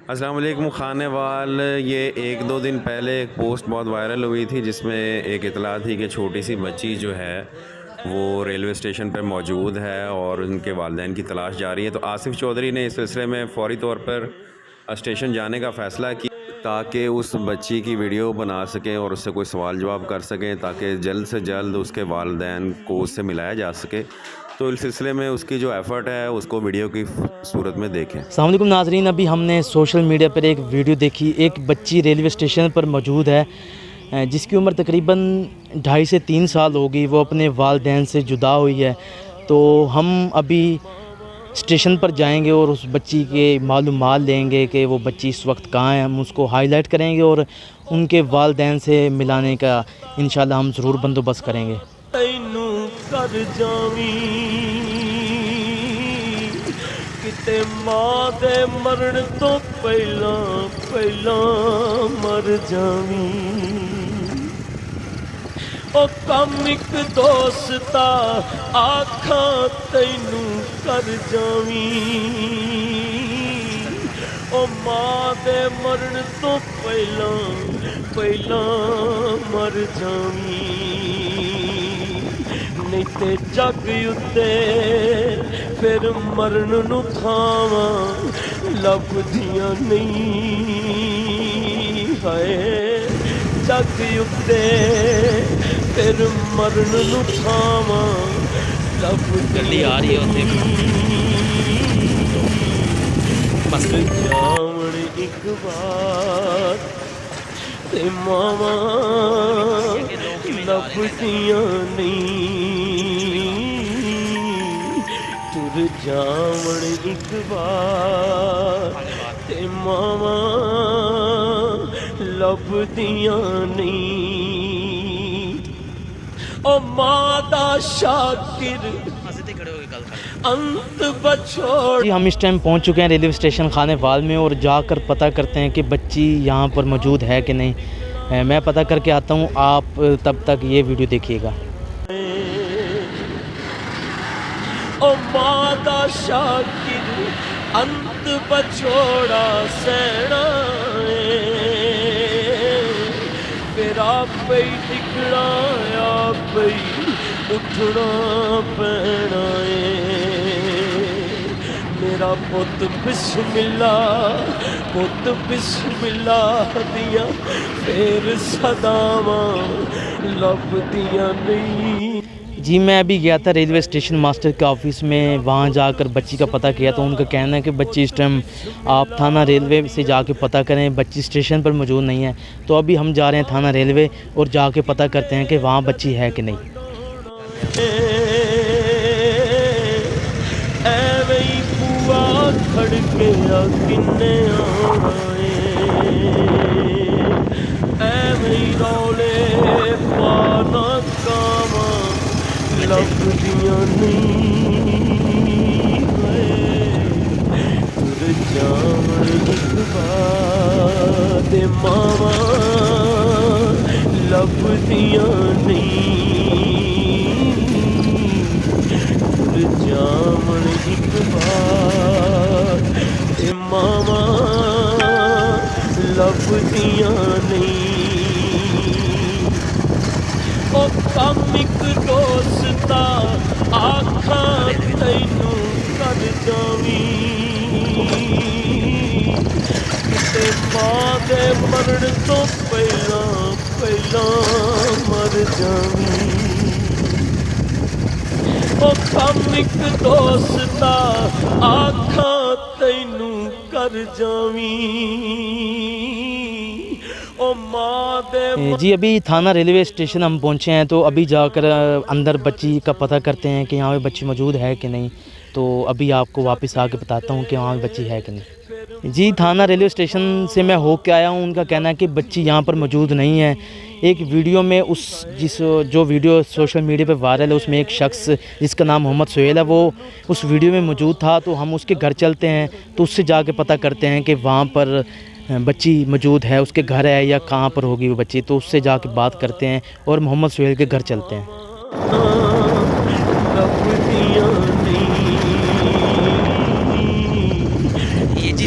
السلام علیکم خانے وال، یہ ایک دو دن پہلے ایک پوسٹ بہت وائرل ہوئی تھی جس میں ایک اطلاع تھی کہ چھوٹی سی بچی جو ہے وہ ریلوے اسٹیشن پہ موجود ہے اور ان کے والدین کی تلاش جاری ہے۔ تو آصف چودھری نے اس سلسلے میں فوری طور پر اسٹیشن جانے کا فیصلہ کیا تاکہ اس بچی کی ویڈیو بنا سکیں اور اس سے کوئی سوال جواب کر سکیں تاکہ جلد سے جلد اس کے والدین کو اس سے ملایا جا سکے۔ تو اس سلسلے میں اس کی جو ایفرٹ ہے اس کو ویڈیو کی صورت میں دیکھیں۔ السلام علیکم ناظرین، ابھی ہم نے سوشل میڈیا پر ایک ویڈیو دیکھی۔ ایک بچی ریلوے اسٹیشن پر موجود ہے جس کی عمر تقریباً 2.5 سے 3 سال ہوگی۔ وہ اپنے والدین سے جدا ہوئی ہے۔ تو ہم ابھی اسٹیشن پر جائیں گے اور اس بچی کے معلومات لیں گے کہ وہ بچی اس وقت کہاں ہے۔ ہم اس کو ہائی لائٹ کریں گے اور ان کے والدین سے ملانے کا انشاءاللہ ہم ضرور بندوبست کریں گے۔ کتے ماں دے مرن تو پہلا مر جاویں، او کم ایک دوستا آکھاں تینوں کر جاویں، او ماں دے مرن تو پہلا مر جاویں، نہیں تے جگ اتے پھر مرن نو تھاواں لبدیاں نہیں، ہائے جگ اتے پھر مرن نو تھاواں لبدیاں نہیں، بس جاون ایک بار تے ماواں لبدیاں نہیں، تر جاون ایک بار تے ماواں لبدیاں نہیں، او ماں دا شاکر انت بچھوڑ۔ جی ہم اس ٹائم پہنچ چکے ہیں ریلوے اسٹیشن خانے وال میں اور جا کر پتہ کرتے ہیں کہ بچی یہاں پر موجود ہے کہ نہیں۔ میں پتہ کر کے آتا ہوں، آپ تب تک یہ ویڈیو دیکھیے گا۔ او ماں دا شاکر انت بچھوڑا سینا پھر آپ ہی دکھنا آپ ہی اٹھنا پینا میرا پت بسم اللہ دیا پھر صداواں لبدیاں نہیں۔ جی میں ابھی گیا تھا ریلوے اسٹیشن ماسٹر کے آفس میں، وہاں جا کر بچی کا پتہ کیا تو ان کا کہنا ہے کہ بچی اس ٹائم آپ تھانہ ریلوے سے جا کے پتہ کریں، بچی اسٹیشن پر موجود نہیں ہے۔ تو ابھی ہم جا رہے ہیں تھانہ ریلوے اور جا کے پتہ کرتے ہیں کہ وہاں بچی ہے کہ نہیں۔ ایویں بوا کھڑکیا کنے آنا ایویں رولے پانا کاواں لبدیاں نہیں، تر جاون ایک بار تے ماواں لبدیاں نہیں، تر جاون ایک بار تے ماواں لبدیاں نہیں، او کم ایک دوستا آکھاں تینوں کر جاویں، کتے ماں دے مرن تو پہلا مر جاویں، او کم ایک دوستا آکھاں تینوں کر جاویں، او ماں دے۔ جی ابھی تھانہ ریلوے اسٹیشن ہم پہنچے ہیں، تو ابھی جا کر اندر بچی کا پتہ کرتے ہیں کہ یہاں پہ بچی موجود ہے کہ نہیں۔ تو ابھی آپ کو واپس آ کے بتاتا ہوں کہ وہاں پہ بچی ہے کہ نہیں۔ جی تھانہ ریلوے اسٹیشن سے میں ہو کے آیا ہوں، ان کا کہنا ہے کہ بچی یہاں پر موجود نہیں ہے۔ ایک ویڈیو میں جو ویڈیو سوشل میڈیا پہ وائرل ہے اس میں ایک شخص جس کا نام محمد سہیل ہے وہ اس ویڈیو میں موجود تھا، تو ہم اس کے گھر چلتے ہیں تو اس سے جا کے پتہ کرتے ہیں کہ وہاں پر بچی موجود ہے، اس کے گھر ہے یا کہاں پر ہوگی وہ بچی۔ تو اس سے جا کے بات کرتے ہیں اور محمد سہیل کے گھر چلتے ہیں۔ یہ جی